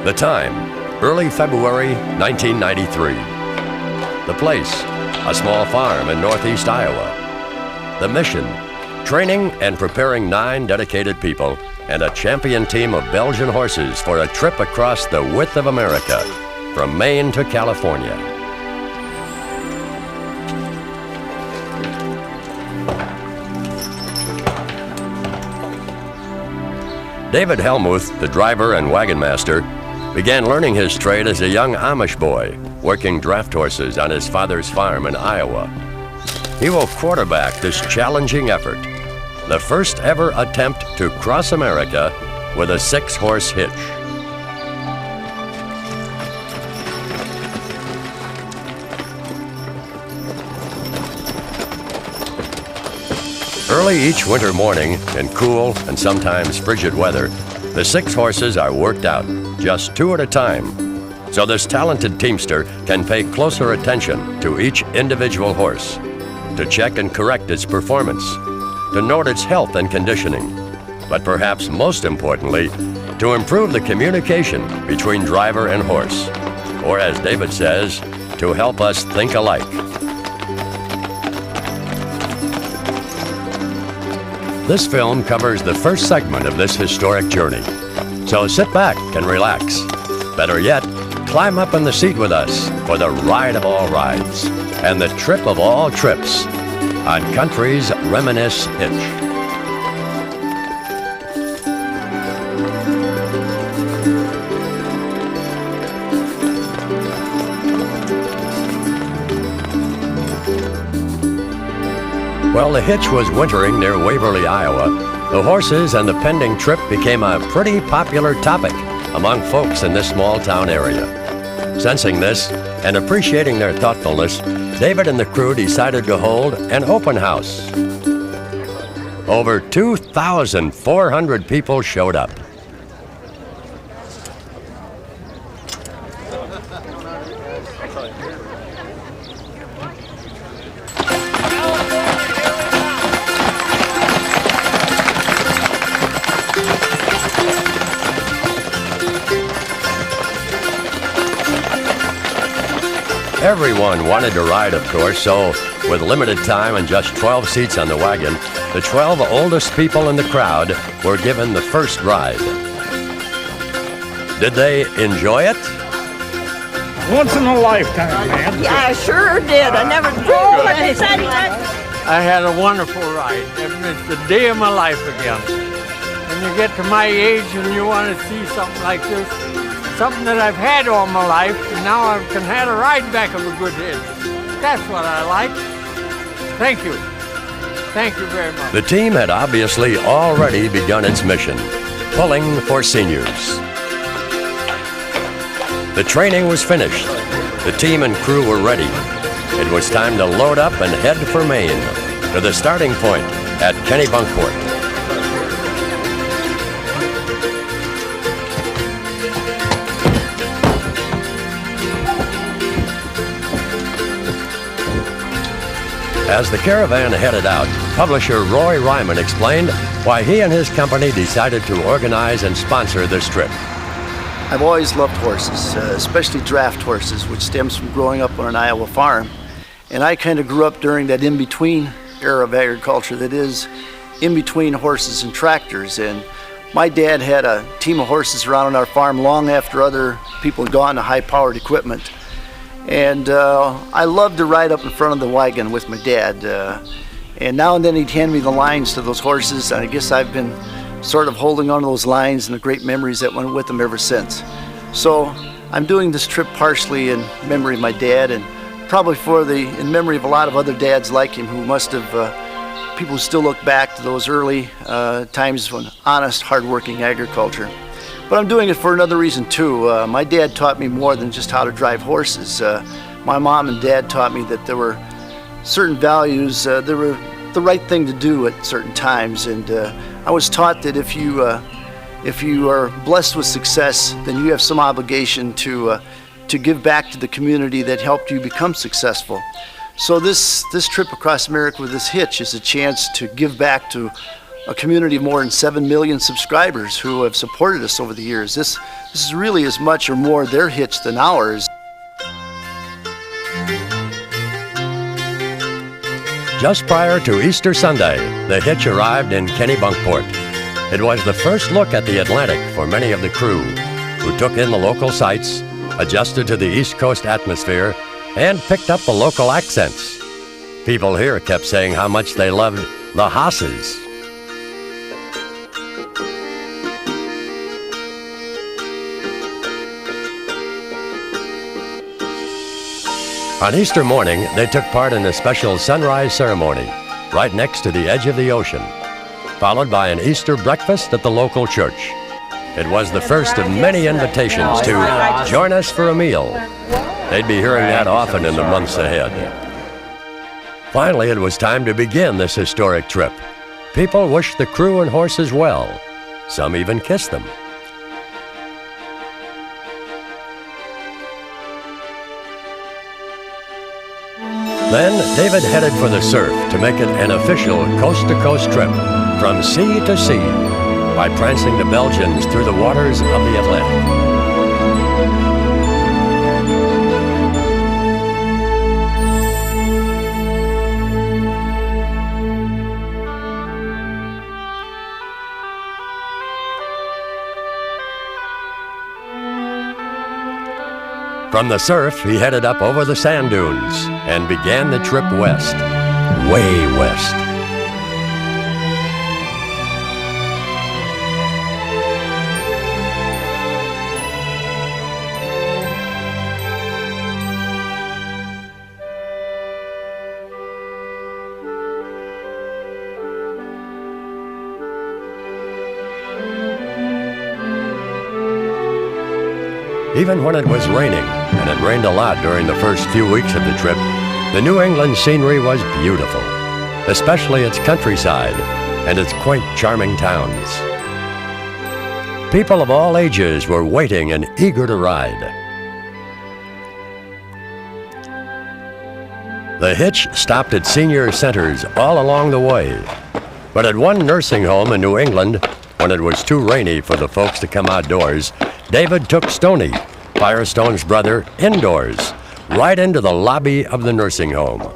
The time, early February 1993. The place, a small farm in northeast Iowa. The mission, training and preparing 9 dedicated people and a champion team of Belgian horses for a trip across the width of America, from Maine to California. David Helmuth, the driver and wagon master, began learning his trade as a young Amish boy, working draft horses on his father's farm in Iowa. He will quarterback this challenging effort, the first ever attempt to cross America with a 6-horse hitch. Early each winter morning, in cool and sometimes frigid weather, the 6 horses are worked out, just 2 at a time, so this talented teamster can pay closer attention to each individual horse, to check and correct its performance, to note its health and conditioning, but perhaps most importantly, to improve the communication between driver and horse, or as David says, to help us think alike. This film covers the first segment of this historic journey, so sit back and relax. Better yet, climb up in the seat with us for the ride of all rides and the trip of all trips on country's Reminisce Hitch. While the hitch was wintering near Waverly, Iowa, the horses and the pending trip became a pretty popular topic among folks in this small town area. Sensing this and appreciating their thoughtfulness, David and the crew decided to hold an open house. Over 2,400 people showed up. Everyone wanted to ride, of course, so with limited time and just 12 seats on the wagon, the 12 oldest people in the crowd were given the first ride. Did they enjoy it? Once in a lifetime, man. Yeah, I sure did. I never drove anything like I had a wonderful ride. It's the day of my life again. When you get to my age and you want to see something like this, something that I've had all my life, and now I can have a ride back of a good hitch. That's what I like. Thank you. Thank you very much. The team had obviously already begun its mission, pulling for seniors. The training was finished. The team and crew were ready. It was time to load up and head for Maine, to the starting point at Kennebunkport. As the caravan headed out, publisher Roy Ryman explained why he and his company decided to organize and sponsor this trip. I've always loved horses, especially draft horses, which stems from growing up on an Iowa farm. And I kind of grew up during that in-between era of agriculture that is in between horses and tractors. And my dad had a team of horses around on our farm long after other people had gone to high-powered equipment. And I loved to ride up in front of the wagon with my dad. And now and then he'd hand me the lines to those horses, and I guess I've been sort of holding on to those lines and the great memories that went with them ever since. So I'm doing this trip partially in memory of my dad, and probably in memory of a lot of other dads like him who must have, people who still look back to those early times when honest, hardworking agriculture. But I'm doing it for another reason too. My dad taught me more than just how to drive horses. My mom and dad taught me that there were certain values, there were the right thing to do at certain times. And I was taught that if you are blessed with success, then you have some obligation to give back to the community that helped you become successful. So this trip across America with this hitch is a chance to give back to a community of more than 7 million subscribers who have supported us over the years. This is really as much or more their hitch than ours. Just prior to Easter Sunday, the hitch arrived in Kennebunkport. It was the first look at the Atlantic for many of the crew, who took in the local sights, adjusted to the East Coast atmosphere, and picked up the local accents. People here kept saying how much they loved the hosses. On Easter morning, they took part in a special sunrise ceremony right next to the edge of the ocean, followed by an Easter breakfast at the local church. It was the first of many invitations to join us for a meal. They'd be hearing that often in the months ahead. Finally, it was time to begin this historic trip. People wished the crew and horses well. Some even kissed them. Then David headed for the surf to make it an official coast-to-coast trip from sea to sea by prancing the Belgians through the waters of the Atlantic. From the surf, he headed up over the sand dunes and began the trip west, way west. Even when it was raining, and it rained a lot during the first few weeks of the trip, the New England scenery was beautiful, especially its countryside and its quaint, charming towns. People of all ages were waiting and eager to ride. The hitch stopped at senior centers all along the way, but at one nursing home in New England, when it was too rainy for the folks to come outdoors, David took Stoney, Firestone's brother, indoors, right into the lobby of the nursing home.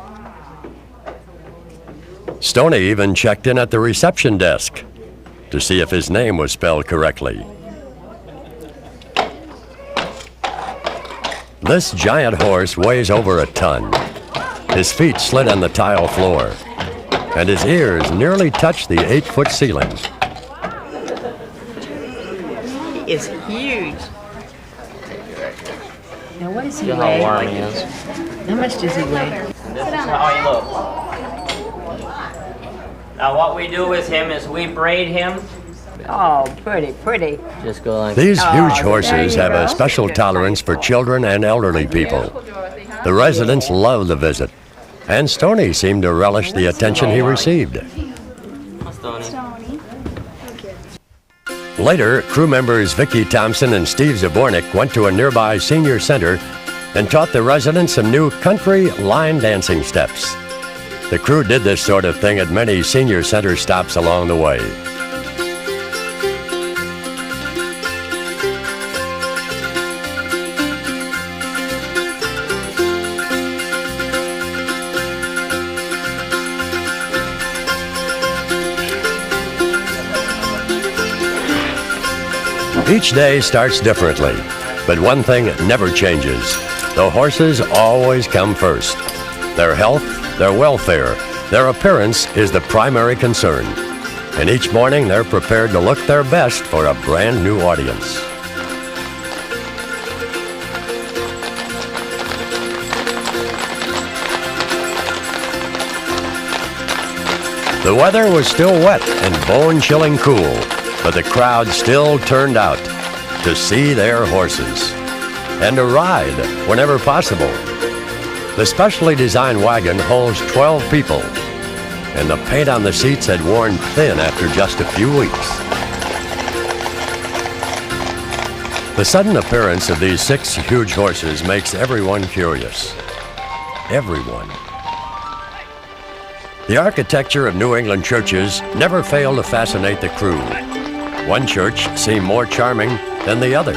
Stoney even checked in at the reception desk to see if his name was spelled correctly. This giant horse weighs over a ton. His feet slid on the tile floor, and his ears nearly touched the 8-foot ceiling. He is huge. Now what does he Look weigh? how warm he is. How much does he weigh? This is how he looks. Now what we do with him is we braid him. Oh, pretty, pretty. Just go like These huge there horses you have go. a special tolerance for children and elderly people. The residents love the visit, and Stoney seemed to relish the attention he received. Stoney. Later, crew members Vicki Thompson and Steve Zabornik went to a nearby senior center and taught the residents some new country line dancing steps. The crew did this sort of thing at many senior center stops along the way. Each day starts differently, but one thing never changes. The horses always come first. Their health, their welfare, their appearance is the primary concern. And each morning they're prepared to look their best for a brand new audience. The weather was still wet and bone-chilling cool, but the crowd still turned out to see their horses and to ride whenever possible. The specially designed wagon holds 12 people, and the paint on the seats had worn thin after just a few weeks. The sudden appearance of these 6 huge horses makes everyone curious. Everyone. The architecture of New England churches never failed to fascinate the crew. One church seemed more charming than the other.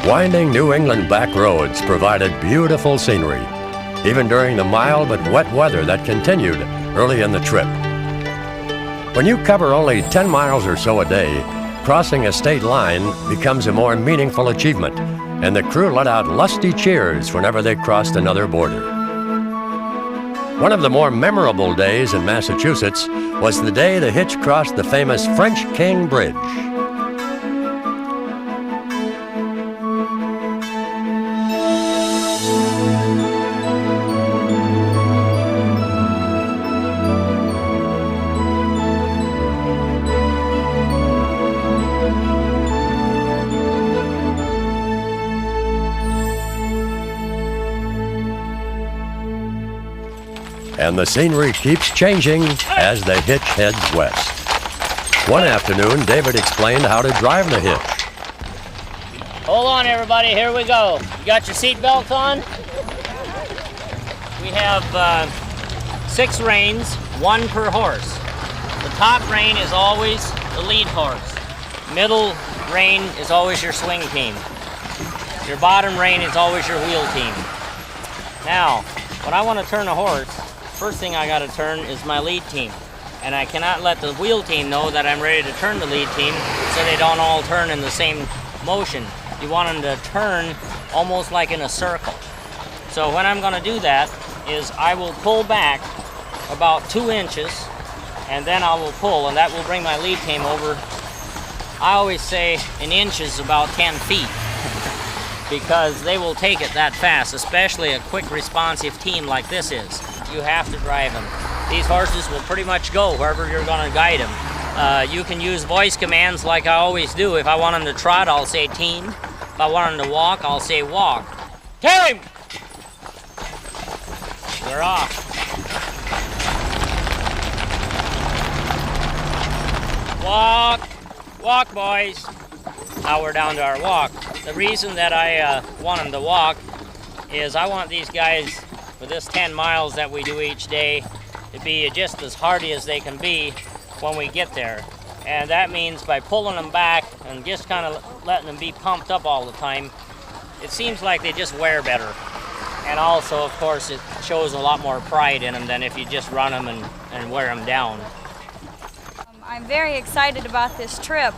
Winding New England back roads provided beautiful scenery, even during the mild but wet weather that continued early in the trip. When you cover only 10 miles or so a day, crossing a state line becomes a more meaningful achievement, and the crew let out lusty cheers whenever they crossed another border. One of the more memorable days in Massachusetts was the day the Hitch crossed the famous French King Bridge. And the scenery keeps changing as the Hitch heads west. One afternoon, David explained how to drive the Hitch. Hold on, everybody. Here we go. You got your seat belts on? We have 6 reins, 1 per horse. The top rein is always the lead horse. Middle rein is always your swing team. Your bottom rein is always your wheel team. Now, when I want to turn a horse, first thing I got to turn is my lead team. And I cannot let the wheel team know that I'm ready to turn the lead team so they don't all turn in the same motion. You want them to turn almost like in a circle. So when I'm going to do that is I will pull back about 2 inches and then I will pull, and that will bring my lead team over. I always say an inch is about 10 feet because they will take it that fast, especially a quick responsive team like this is. You have to drive them. These horses will pretty much go wherever you're going to guide them. You can use voice commands like I always do. If I want them to trot, I'll say team. If I want them to walk, I'll say walk. Tell him! We're off. Walk. Walk, boys. Now we're down to our walk. The reason that I want them to walk is I want these guys, for this 10 miles that we do each day, to be just as hardy as they can be when we get there. And that means by pulling them back and just kind of letting them be pumped up all the time, it seems like they just wear better. And also, of course, it shows a lot more pride in them than if you just run them and wear them down. I'm very excited about this trip.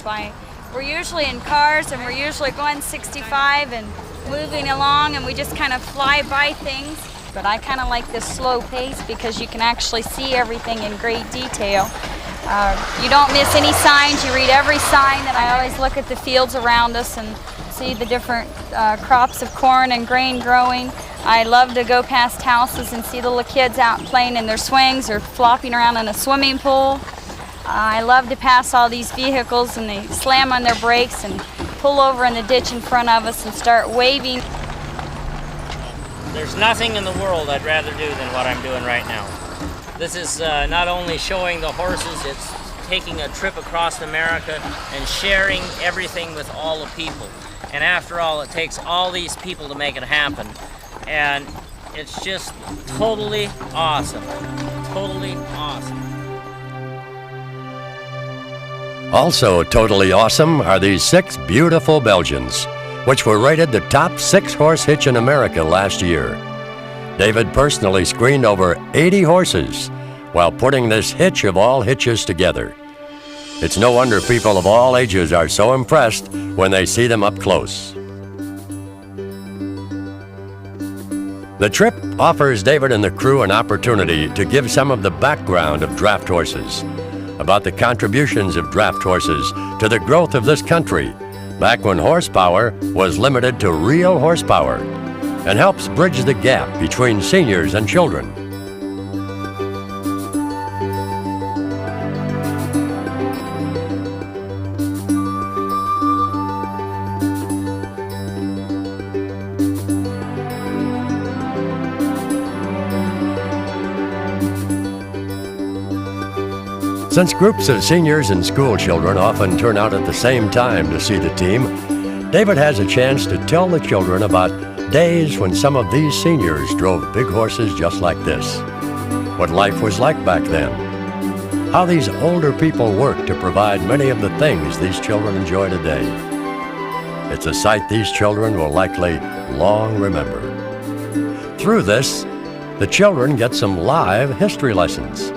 We're usually in cars and we're usually going 65 and moving along, and we just kind of fly by things. But I kind of like this slow pace because you can actually see everything in great detail. You don't miss any signs. You read every sign. And I always look at the fields around us and see the different crops of corn and grain growing. I love to go past houses and see the little kids out playing in their swings or flopping around in a swimming pool. I love to pass all these vehicles and they slam on their brakes and pull over in the ditch in front of us and start waving. There's nothing in the world I'd rather do than what I'm doing right now. This is not only showing the horses, it's taking a trip across America and sharing everything with all the people. And after all, it takes all these people to make it happen. And it's just totally awesome. Totally awesome. Also totally awesome are these 6 beautiful Belgians, which were rated the top 6-horse hitch in America last year. David personally screened over 80 horses while putting this hitch of all hitches together. It's no wonder people of all ages are so impressed when they see them up close. The trip offers David and the crew an opportunity to give some of the background of draft horses, about the contributions of draft horses to the growth of this country back when horsepower was limited to real horsepower, and helps bridge the gap between seniors and children. Since groups of seniors and school children often turn out at the same time to see the team, David has a chance to tell the children about days when some of these seniors drove big horses just like this, what life was like back then, how these older people worked to provide many of the things these children enjoy today. It's a sight these children will likely long remember. Through this, the children get some live history lessons.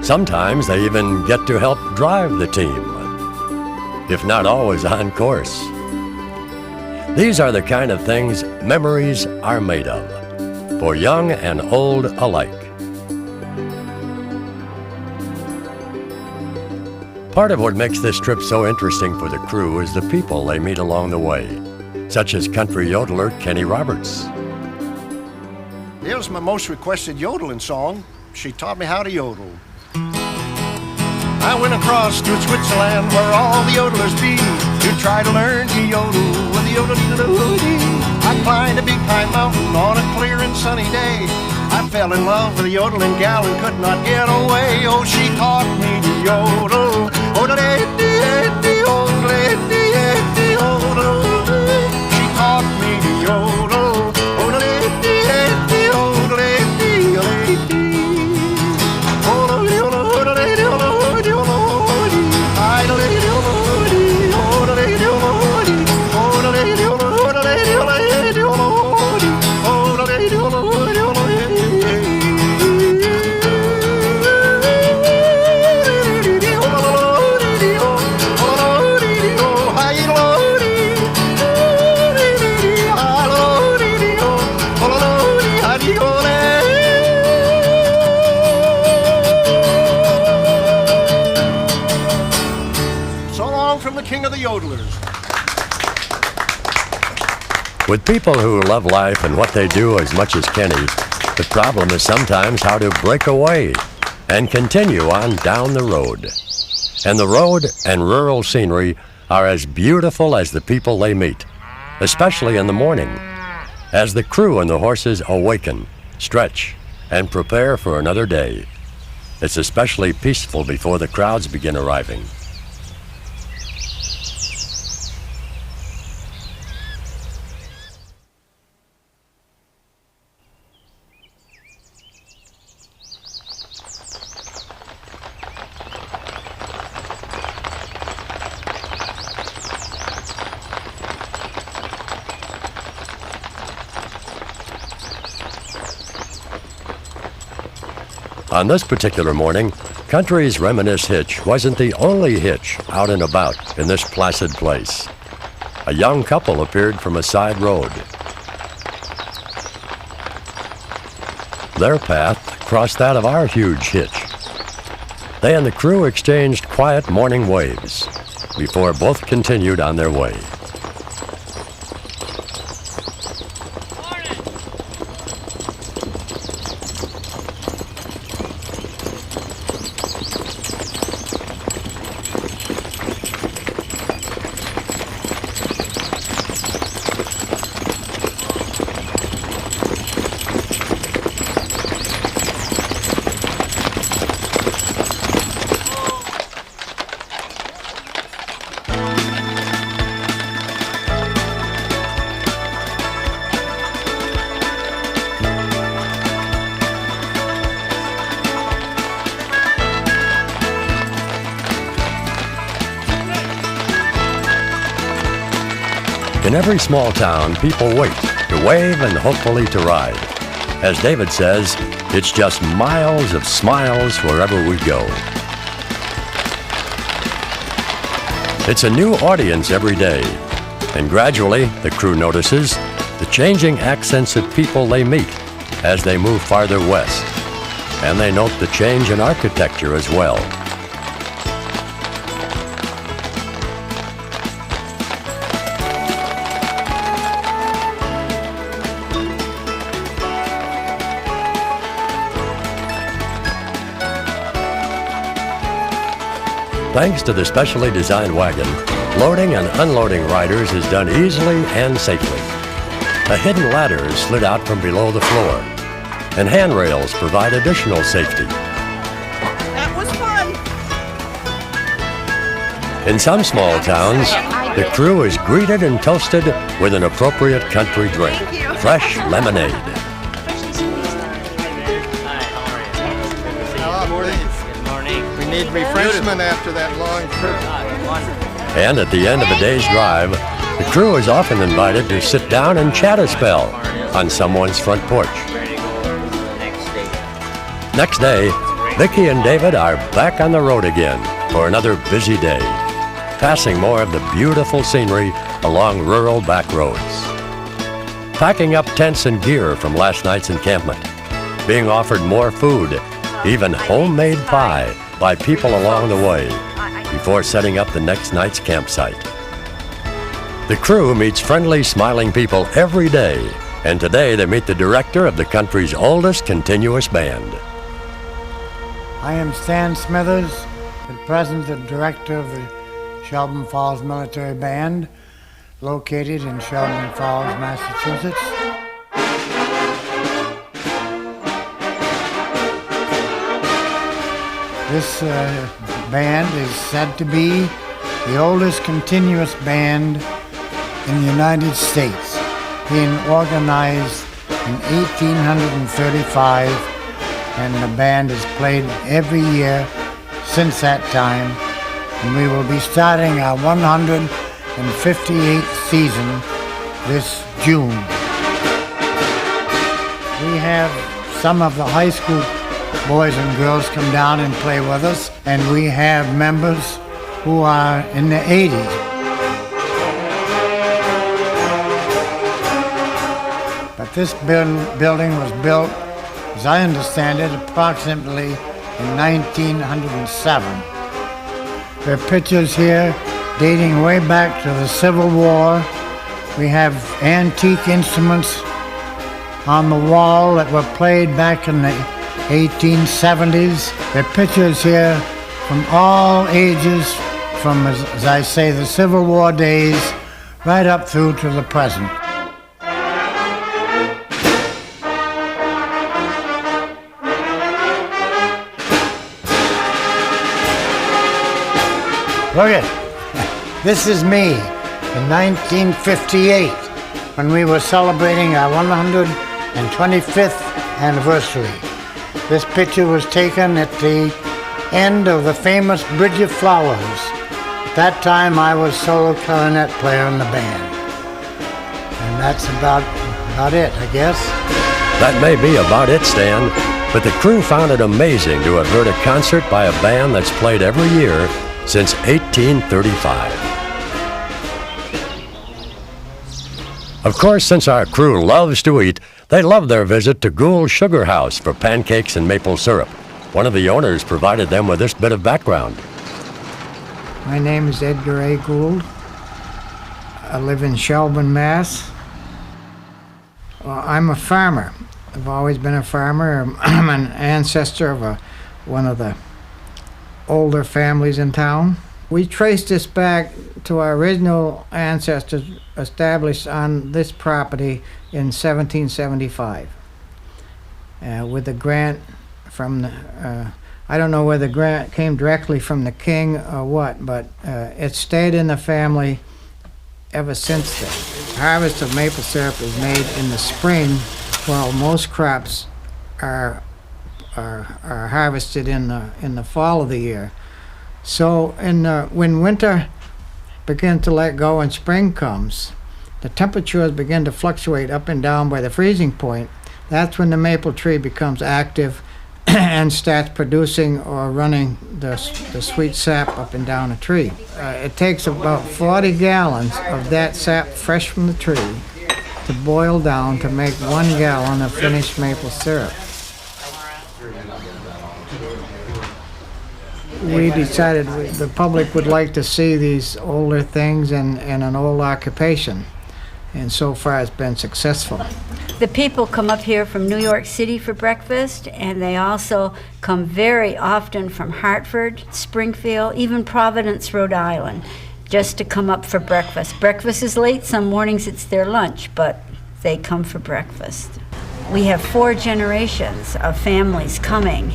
Sometimes they even get to help drive the team, if not always on course. These are the kind of things memories are made of, for young and old alike. Part of what makes this trip so interesting for the crew is the people they meet along the way, such as country yodeler Kenny Roberts. It was my most requested yodeling song. She taught me how to yodel. I went across to Switzerland where all the yodelers be to try to learn to yodel with the yodel-dee-doo-dee. I climbed a big high mountain on a clear and sunny day. I fell in love with a yodeling gal and could not get away. Oh, she taught me to yodel. Oh-da-dee-dee-dee, oh-da-dee-dee-dee, oh-da. She taught me to yodel. Oh-da-dee-dee-dee, oh-da-dee-dee-dee. King of the yodelers. With people who love life and what they do as much as Kenny, the problem is sometimes how to break away and continue on down the road. And the road and rural scenery are as beautiful as the people they meet, especially in the morning, as the crew and the horses awaken, stretch, and prepare for another day. It's especially peaceful before the crowds begin arriving. On this particular morning, Country's Reminisce Hitch wasn't the only hitch out and about in this placid place. A young couple appeared from a side road. Their path crossed that of our huge hitch. They and the crew exchanged quiet morning waves before both continued on their way. In every small town, people wait to wave and hopefully to ride. As David says, it's just miles of smiles wherever we go. It's a new audience every day, and gradually, the crew notices the changing accents of people they meet as they move farther west, and they note the change in architecture as well. Thanks to the specially designed wagon, loading and unloading riders is done easily and safely. A hidden ladder is slid out from below the floor, and handrails provide additional safety. That was fun. In some small towns, the crew is greeted and toasted with an appropriate country drink, fresh lemonade. Good morning. We need refreshment after that long trip. And at the end of a day's drive, the crew is often invited to sit down and chat a spell on someone's front porch. Next day, Vicki and David are back on the road again for another busy day, passing more of the beautiful scenery along rural back roads. Packing up tents and gear from last night's encampment, being offered more food, even homemade pie by people along the way, before setting up the next night's campsite. The crew meets friendly, smiling people every day, and today they meet the director of the country's oldest continuous band. I am Stan Smithers, the president and director of the Sheldon Falls Military Band, located in Sheldon Falls, Massachusetts. This band is said to be the oldest continuous band in the United States, being organized in 1835, and the band has played every year since that time, and we will be starting our 158th season this June. We have some of the high school boys and girls come down and play with us, and we have members who are in the 80s. But this building was built, as I understand it, approximately in 1907. There are pictures here dating way back to the Civil War. We have antique instruments on the wall that were played back in the 1870s. There are pictures here from all ages, from, as I say, the Civil War days right up through to the present. Look at, this is me in 1958 when we were celebrating our 125th anniversary. This picture was taken at the end of the famous Bridge of Flowers. At that time I was solo clarinet player in the band. And that's about it, I guess. That may be about it, Stan, but the crew found it amazing to have heard a concert by a band that's played every year since 1835. Of course, since our crew loves to eat, they love their visit to Gould's Sugar House for pancakes and maple syrup. One of the owners provided them with this bit of background. My name is Edgar A. Gould. I live in Shelburne, Mass. Well, I'm a farmer. I've always been a farmer. I'm an ancestor of one of the older families in town. We traced this back to our original ancestors established on this property in 1775 with a grant from the, I don't know whether the grant came directly from the king or what, but it stayed in the family ever since then. Harvest of maple syrup is made in the spring, while most crops are harvested in the fall of the year. So when winter begins to let go and spring comes, the temperatures begin to fluctuate up and down by the freezing point. That's when the maple tree becomes active and starts producing or running the sweet sap up and down the tree. It takes about 40 gallons of that sap fresh from the tree to boil down to make 1 gallon of finished maple syrup. We decided the public would like to see these older things and an old occupation, and so far it's been successful. The people come up here from New York City for breakfast, and they also come very often from Hartford, Springfield, even Providence, Rhode Island, just to come up for breakfast. Breakfast is late, some mornings it's their lunch, but they come for breakfast. We have 4 generations of families coming.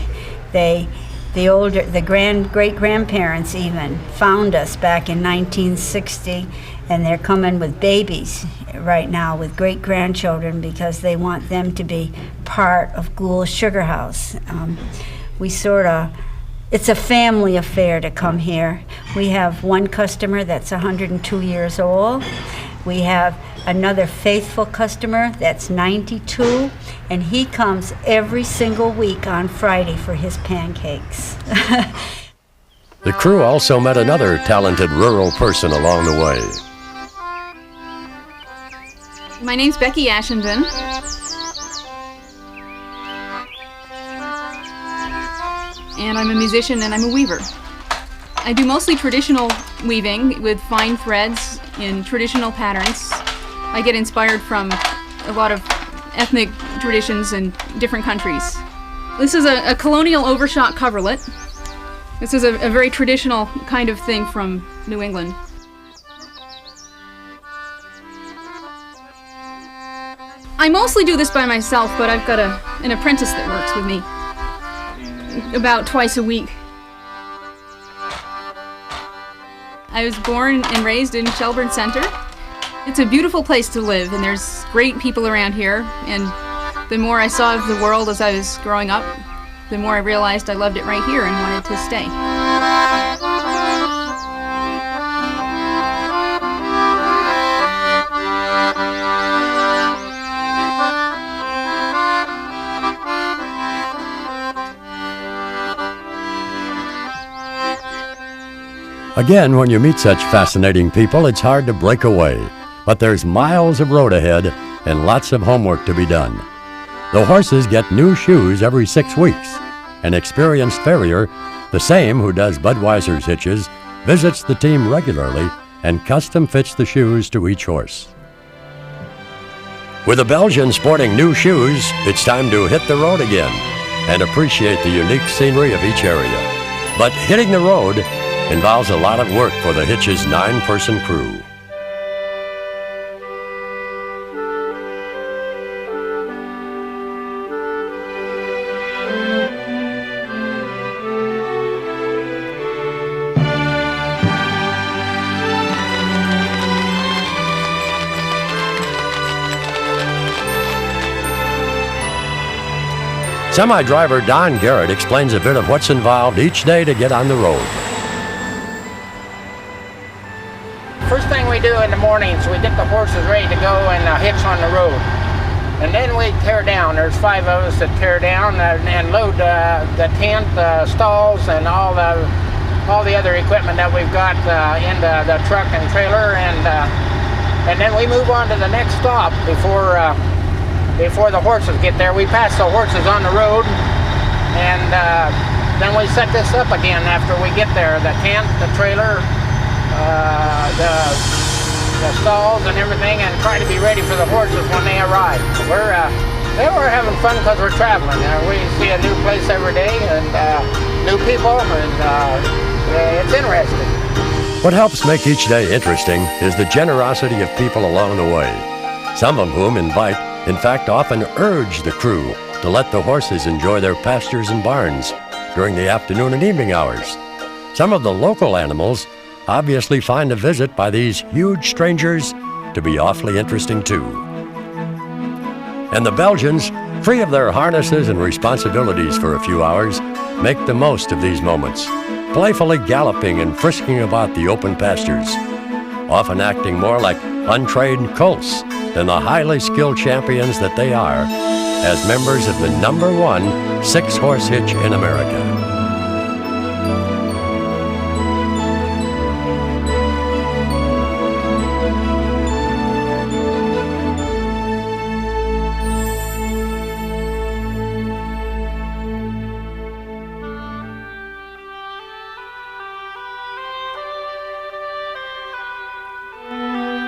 The great-grandparents even found us back in 1960, and they're coming with babies right now with great-grandchildren because they want them to be part of Gould's Sugar House. It's a family affair to come here. We have one customer that's 102 years old. We have another faithful customer that's 92, and he comes every single week on Friday for his pancakes. The crew also met another talented rural person along the way. My name's Becky Ashenden. And I'm a musician and I'm a weaver. I do mostly traditional weaving with fine threads in traditional patterns. I get inspired from a lot of ethnic traditions in different countries. This is a colonial overshot coverlet. This is a very traditional kind of thing from New England. I mostly do this by myself, but I've got an apprentice that works with me about twice a week. I was born and raised in Shelburne Center. It's a beautiful place to live, and there's great people around here, and the more I saw of the world as I was growing up, the more I realized I loved it right here and wanted to stay. Again, when you meet such fascinating people, it's hard to break away. But there's miles of road ahead and lots of homework to be done. The horses get new shoes every 6 weeks. An experienced farrier, the same who does Budweiser's hitches, visits the team regularly and custom fits the shoes to each horse. With the Belgian sporting new shoes, it's time to hit the road again and appreciate the unique scenery of each area. But hitting the road involves a lot of work for the Hitch's 9-person crew. Semi-driver Don Garrett explains a bit of what's involved each day to get on the road. First thing we do in the mornings, we get the horses ready to go and hitch on the road. And then we tear down. There's 5 of us that tear down and load the tent, stalls, and all the other equipment that we've got into the truck and trailer. And then we move on to the next stop before the horses get there. We pass the horses on the road, and then we set this up again after we get there. The tent, the trailer, the stalls and everything, and try to be ready for the horses when they arrive. We're having fun because we're traveling. We see a new place every day and new people, and it's interesting. What helps make each day interesting is the generosity of people along the way, some of whom invite, in fact often urge the crew to let the horses enjoy their pastures and barns during the afternoon and evening hours. Some of the local animals obviously find a visit by these huge strangers to be awfully interesting too. And the Belgians, free of their harnesses and responsibilities for a few hours, make the most of these moments, playfully galloping and frisking about the open pastures, often acting more like untrained colts than the highly skilled champions that they are as members of the #1 6-horse hitch in America.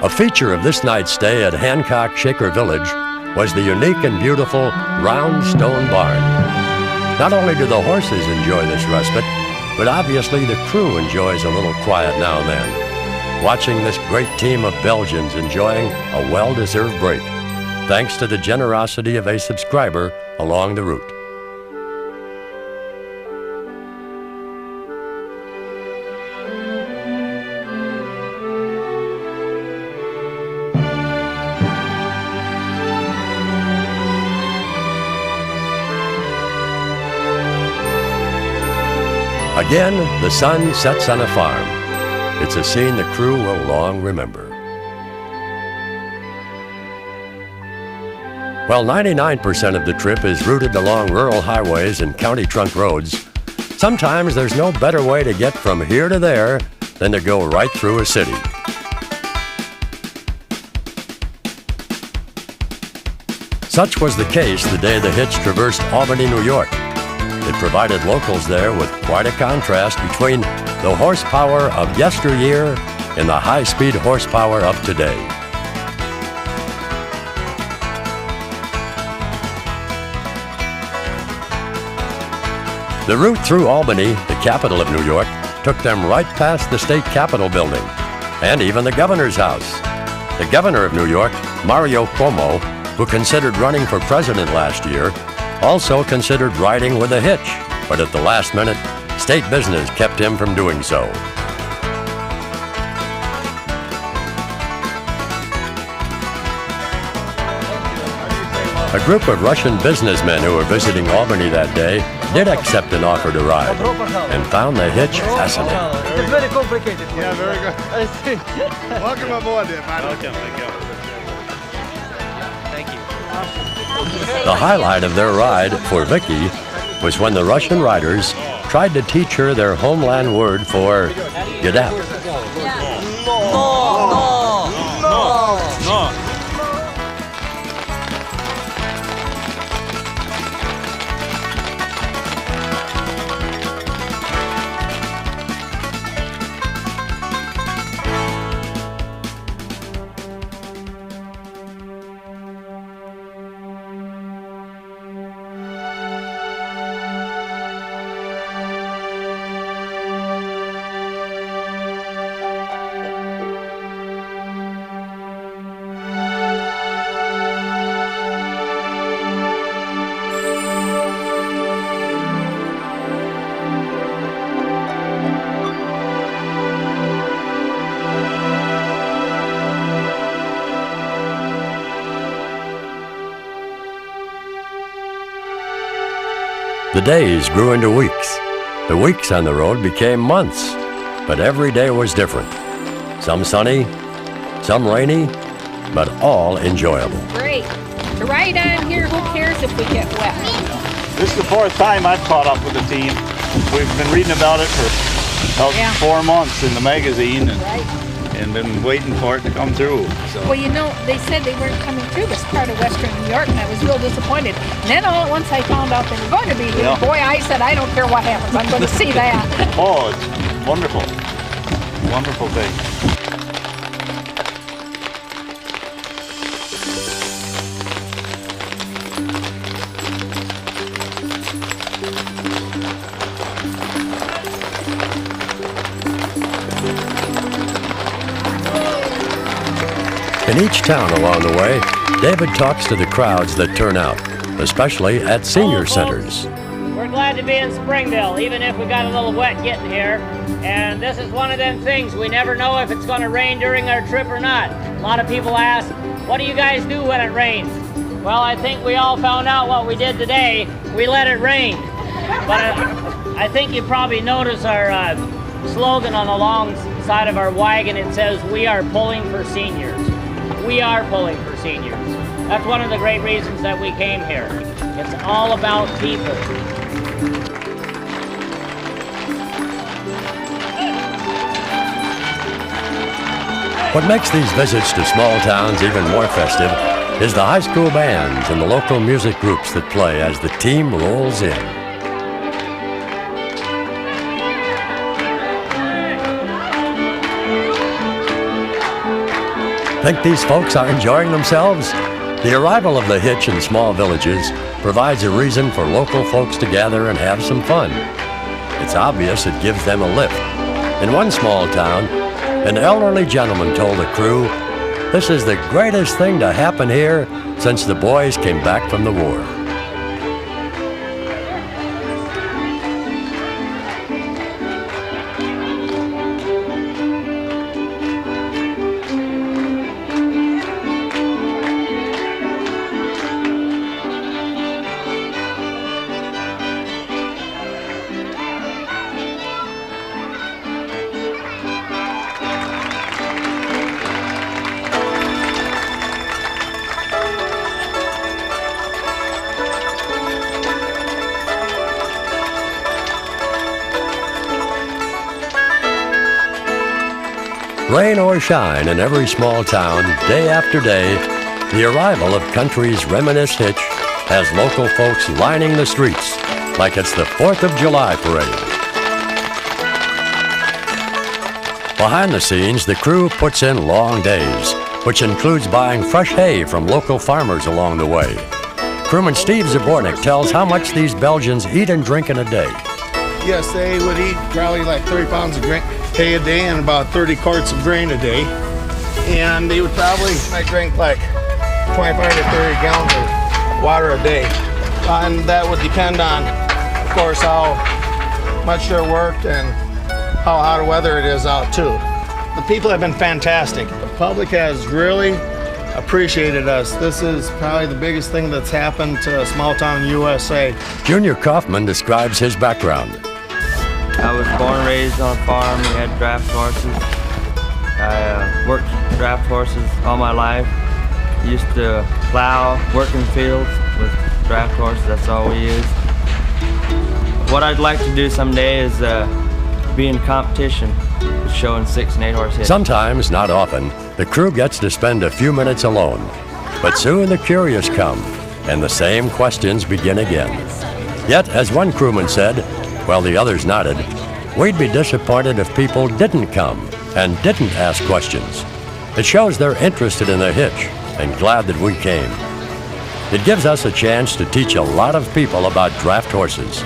A feature of this night's stay at Hancock Shaker Village was the unique and beautiful round stone barn. Not only do the horses enjoy this respite, but obviously the crew enjoys a little quiet now and then, watching this great team of Belgians enjoying a well-deserved break. thanks to the generosity of a subscriber along the route. Again, the sun sets on a farm. It's a scene the crew will long remember. While 99% of the trip is routed along rural highways and county trunk roads, sometimes there's no better way to get from here to there than to go right through a city. Such was the case the day the Hitch traversed Albany, New York. It provided locals there with quite a contrast between the horsepower of yesteryear and the high-speed horsepower of today. The route through Albany, the capital of New York, took them right past the state capitol building and even the governor's house. The governor of New York, Mario Cuomo, who considered running for president last year, also considered riding with a hitch, but at the last minute, state business kept him from doing so. A group of Russian businessmen who were visiting Albany that day did accept an offer to ride and found the hitch fascinating. It's very complicated. Yeah, very good. Welcome aboard, dear man. Welcome, thank you. Thank you. The highlight of their ride for Vicky was when the Russian riders tried to teach her their homeland word for get out. The days grew into weeks. The weeks on the road became months, but every day was different. Some sunny, some rainy, but all enjoyable. Great. To ride on here, who cares if we get wet? This is the fourth time I've caught up with the team. We've been reading about it for about 4 months in the magazine and been waiting for it to come through. So. Well, you know, they said they weren't coming through this part of western New York, and I was real disappointed. And then all at once I found out they were going to be here. Yeah. Boy, I said, I don't care what happens. I'm going to see that. Oh, it's wonderful. Wonderful thing. In each town along the way, David talks to the crowds that turn out, especially at senior centers. We're glad to be in Springville, even if we got a little wet getting here. And this is one of them things, we never know if it's going to rain during our trip or not. A lot of people ask, what do you guys do when it rains? Well, I think we all found out what we did today. We let it rain. But I think you probably noticed our slogan on the long side of our wagon. It says, we are pulling for seniors. We are pulling for seniors. That's one of the great reasons that we came here. It's all about people. What makes these visits to small towns even more festive is the high school bands and the local music groups that play as the team rolls in. Think these folks are enjoying themselves? The arrival of the hitch in small villages provides a reason for local folks to gather and have some fun. It's obvious it gives them a lift. In one small town, an elderly gentleman told the crew, This is the greatest thing to happen here since the boys came back from the war. Rain or shine in every small town, day after day, the arrival of country's Reminisce Hitch has local folks lining the streets like it's the 4th of July parade. Behind the scenes, the crew puts in long days, which includes buying fresh hay from local farmers along the way. Crewman Steve Zabornik tells how much these Belgians eat and drink in a day. Yes, they would eat probably like 30 pounds of hay a day and about 30 quarts of grain a day. And they would probably might drink like 25 to 30 gallons of water a day. And that would depend on, of course, how much they're worked and how hot of weather it is out too. The people have been fantastic. The public has really appreciated us. This is probably the biggest thing that's happened to small town USA. Junior Kaufman describes his background. I was born and raised on a farm. We had draft horses. I worked draft horses all my life. Used to plow, work in fields with draft horses. That's all we used. What I'd like to do someday is be in competition with showing 6 and 8 horse hitch. Sometimes, not often, the crew gets to spend a few minutes alone. But soon the curious come, and the same questions begin again. Yet, as one crewman said, while the others nodded, we'd be disappointed if people didn't come and didn't ask questions. It shows they're interested in the hitch and glad that we came. It gives us a chance to teach a lot of people about draft horses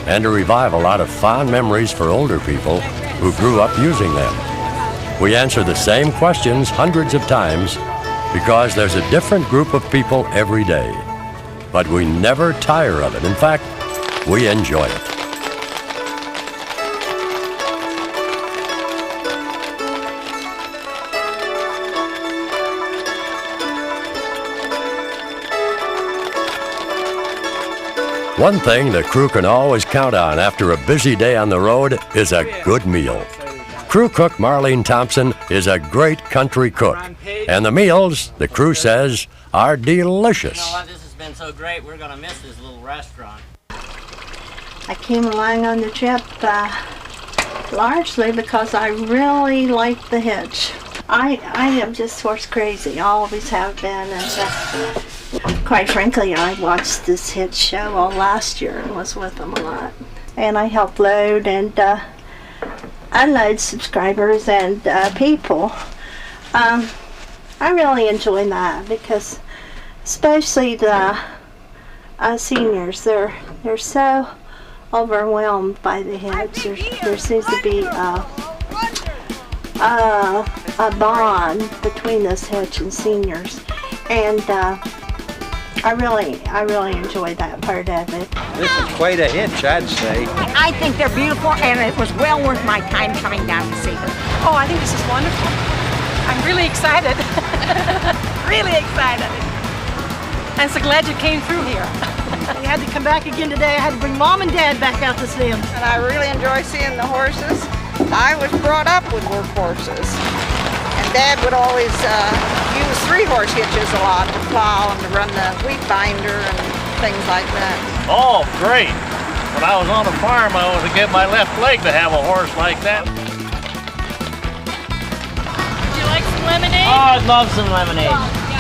and to revive a lot of fond memories for older people who grew up using them. We answer the same questions hundreds of times because there's a different group of people every day. But we never tire of it. In fact, we enjoy it. One thing the crew can always count on after a busy day on the road is a good meal. Crew cook Marlene Thompson is a great country cook, and the meals, the crew says, are delicious. You know what, this has been so great, we're going to miss this little restaurant. I came along on the trip largely because I really like the hitch. I am just horse crazy, always have been, and quite frankly, I watched this hitch show all last year and was with them a lot. And I helped load and unload subscribers and people. I really enjoy that because, especially the seniors, they're so overwhelmed by the hitch. There seems to be a bond between this hitch and seniors, and I really enjoy that part of it. This is quite a hitch, I'd say. I think they're beautiful, and it was well worth my time coming down to see them. Oh, I think this is wonderful. I'm really excited. Really excited. I'm so glad you came through here. We had to come back again today. I had to bring Mom and Dad back out to see them. And I really enjoy seeing the horses. I was brought up with work horses. And Dad would always use 3-horse hitches a lot to plow and to run the wheat binder and things like that. Oh, great. When I was on the farm, I was to get my left leg to have a horse like that. Would you like some lemonade? Oh, I'd love some lemonade.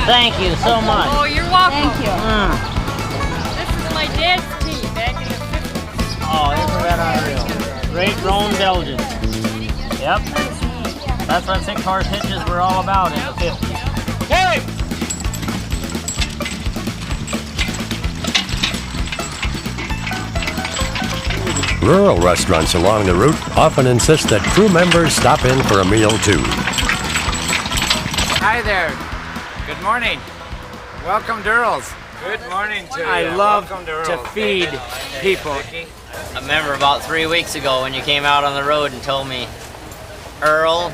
Thank you so much. Oh, you're welcome. Thank you. This is my dad's tea back in the 50s. Oh, isn't that unreal? Great grown Belgians. Yep. That's what 6-horse hitches were all about in the 50s. Hey! Rural restaurants along the route often insist that crew members stop in for a meal too. Hi there. Good morning. Welcome to Earl's. Good morning to you. I love Welcome to feed people. I remember about 3 weeks ago when you came out on the road and told me Earl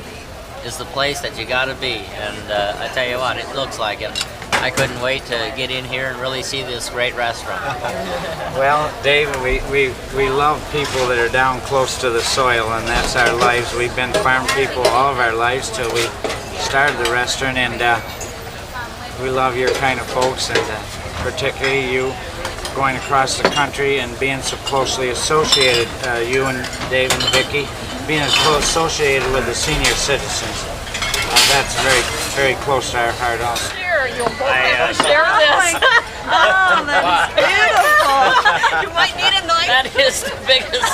is the place that you gotta be, and I tell you what, it looks like it. I couldn't wait to get in here and really see this great restaurant. Well, David, we love people that are down close to the soil, and that's our lives. We've been farm people all of our lives till we started the restaurant, and we love your kind of folks, and particularly you going across the country and being so closely associated, you and Dave and Vicki, being as close associated with the senior citizens. That's very, very close to our heart also. Here, you'll both have to share this. Oh, that is beautiful. You might need a knife. That is the biggest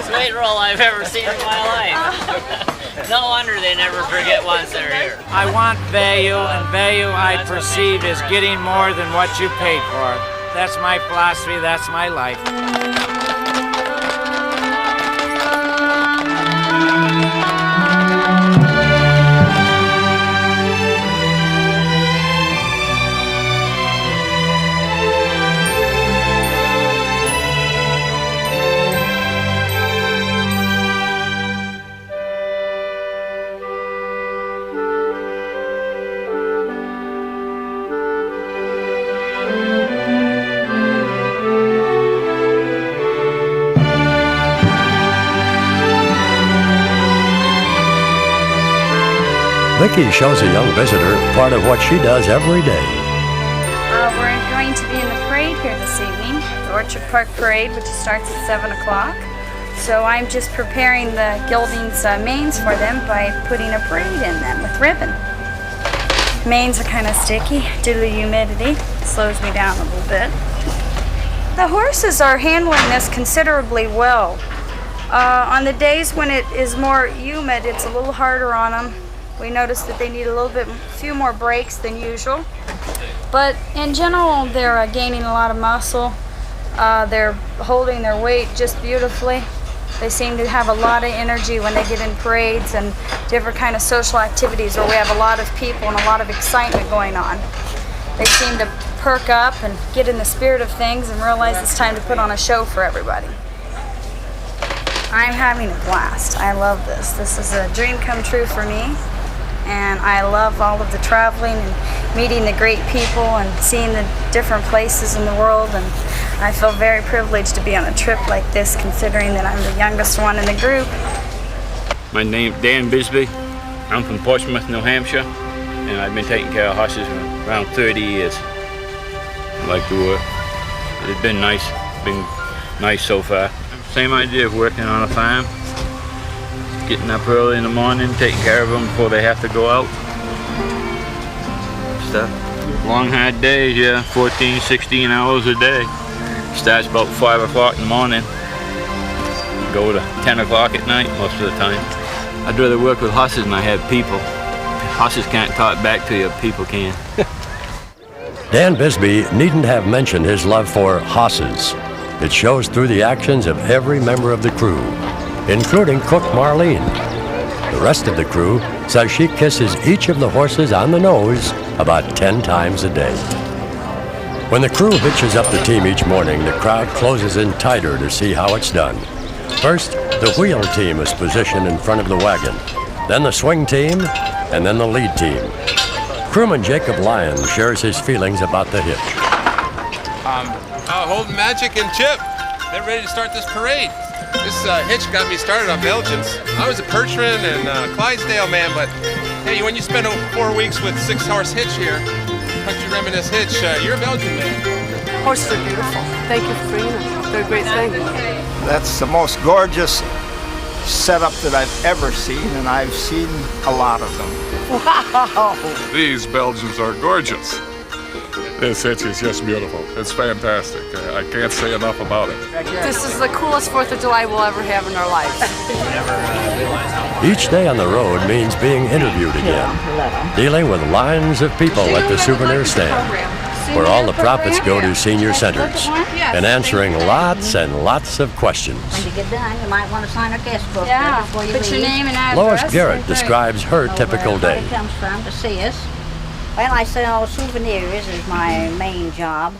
sweet roll I've ever seen in my life. No wonder they never forget once they're here. I want value, and value I perceive is getting more than what you paid for. That's my philosophy, that's my life. Vicki shows a young visitor part of what she does every day. We're going to be in the parade here this evening, the Orchard Park Parade, which starts at 7 o'clock. So I'm just preparing the geldings' manes for them by putting a braid in them with ribbon. Manes are kind of sticky due to the humidity. It slows me down a little bit. The horses are handling this considerably well. On the days when it is more humid, it's a little harder on them. We notice that they need a few more breaks than usual. But in general, they're gaining a lot of muscle. They're holding their weight just beautifully. They seem to have a lot of energy when they get in parades and different kind of social activities where we have a lot of people and a lot of excitement going on. They seem to perk up and get in the spirit of things and realize it's time to put on a show for everybody. I'm having a blast. I love this. This is a dream come true for me. And I love all of the traveling and meeting the great people and seeing the different places in the world. And I feel very privileged to be on a trip like this, considering that I'm the youngest one in the group. My name's Dan Bisbee. I'm from Portsmouth, New Hampshire, and I've been taking care of horses for around 30 years. I like to work. It's been nice so far. Same idea of working on a farm. Getting up early in the morning, taking care of them before they have to go out. Stuff. Long hard days, yeah, 14, 16 hours a day. Starts about 5 o'clock in the morning. Go to 10 o'clock at night most of the time. I'd rather work with horses than I have people. Horses can't talk back to you, people can. Dan Bisbee needn't have mentioned his love for horses. It shows through the actions of every member of the crew, including cook Marlene. The rest of the crew says she kisses each of the horses on the nose about 10 times a day. When the crew hitches up the team each morning, the crowd closes in tighter to see how it's done. First, the wheel team is positioned in front of the wagon, then the swing team, and then the lead team. Crewman Jacob Lyon shares his feelings about the hitch. Holden Magic and Chip, they're ready to start this parade. This hitch got me started on Belgians. I was a Percheron and Clydesdale man, but hey, when you spend 4 weeks with 6-horse hitch here, Country Reminisce Hitch, you're a Belgian man. Horses are beautiful. Thank you for bringing them. They're a great thing. That's the most gorgeous setup that I've ever seen, and I've seen a lot of them. Wow! These Belgians are gorgeous. This hitch is just beautiful. It's fantastic. I can't say enough about it. This is the coolest 4th of July we'll ever have in our lives. Each day on the road means being interviewed again, dealing with lines of people at the souvenir stand. where all the profits go to senior centers, and answering lots and lots of questions. When you get done, you might want to sign our guest book before you put leave. your name and address. Lois Garrett describes her typical Where day. it comes from to see us. Well, I sell souvenirs is my main job.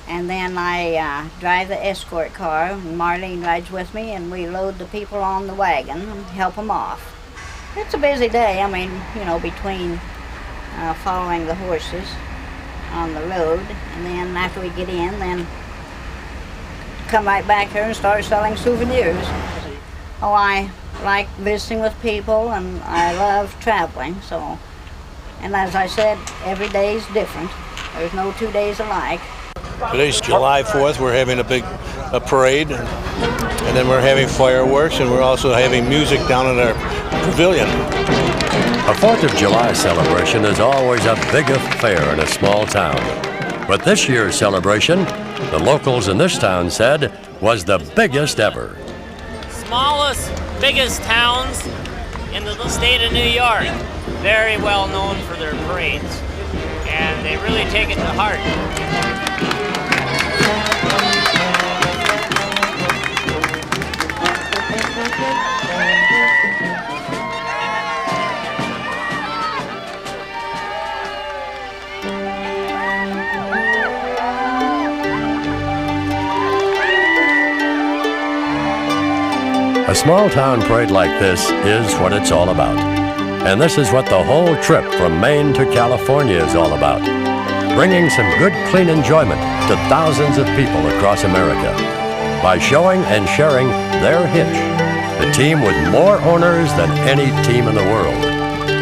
And then I drive the escort car, and Marlene rides with me, and we load the people on the wagon and help them off. It's a busy day, I mean, you know, between following the horses on the road, and then after we get in, then come right back here and start selling souvenirs. Oh, I like visiting with people, and I love traveling, so. And as I said, every day is different. There's no 2 days alike. Today's July 4th. We're having a big parade, and then we're having fireworks, and we're also having music down in our pavilion. A 4th of July celebration is always a big affair in a small town. But this year's celebration, the locals in this town said, was the biggest ever. Smallest, biggest towns in the state of New York. Very well known for their parades, and they really take it to heart. A small town parade like this is what it's all about. And this is what the whole trip from Maine to California is all about. Bringing some good, clean enjoyment to thousands of people across America by showing and sharing their hitch, the team with more owners than any team in the world,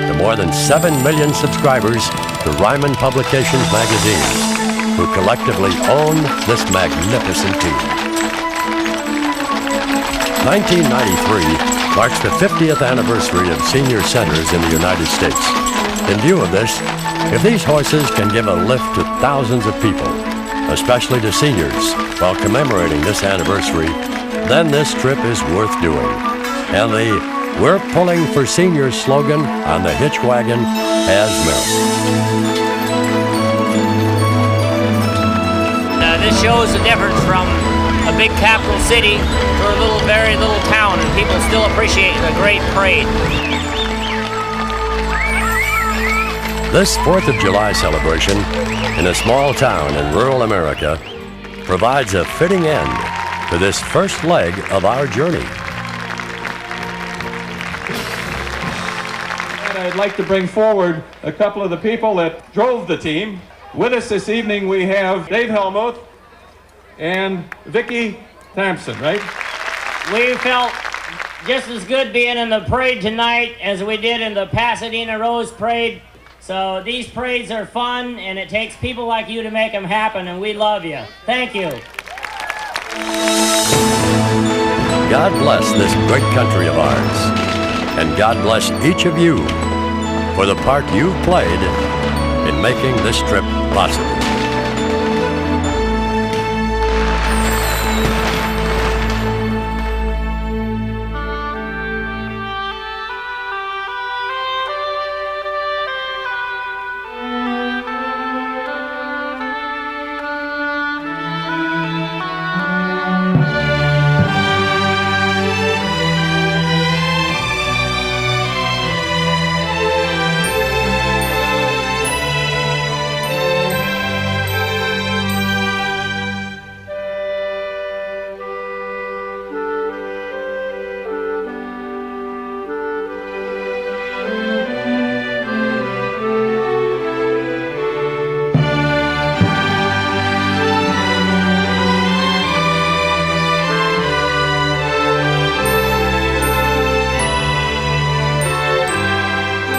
the more than 7 million subscribers to Ryman Publications magazine, who collectively own this magnificent team. 1993 marks the 50th anniversary of senior centers in the United States. In view of this, if these horses can give a lift to thousands of people, especially to seniors, while commemorating this anniversary, then this trip is worth doing. And the "We're Pulling for Seniors" slogan on the hitch wagon has merit. This shows the difference from a big capital city to a very little town, and people still appreciate the great parade. This 4th of July celebration in a small town in rural America provides a fitting end to this first leg of our journey. And I'd like to bring forward a couple of the people that drove the team. With us this evening we have Dave Helmuth and Vicki Thompson, right? We felt just as good being in the parade tonight as we did in the Pasadena Rose Parade. So these parades are fun, and it takes people like you to make them happen, and we love you. Thank you. God bless this great country of ours, and God bless each of you for the part you've played in making this trip possible.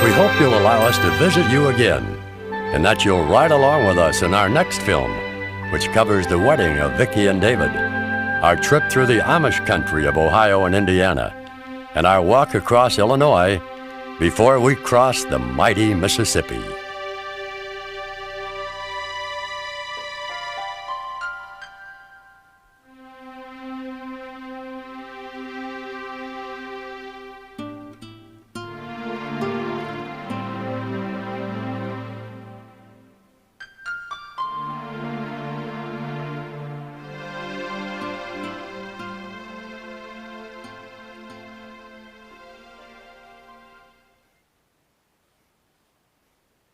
We hope you'll allow us to visit you again, and that you'll ride along with us in our next film, which covers the wedding of Vicki and David, our trip through the Amish country of Ohio and Indiana, and our walk across Illinois before we cross the mighty Mississippi.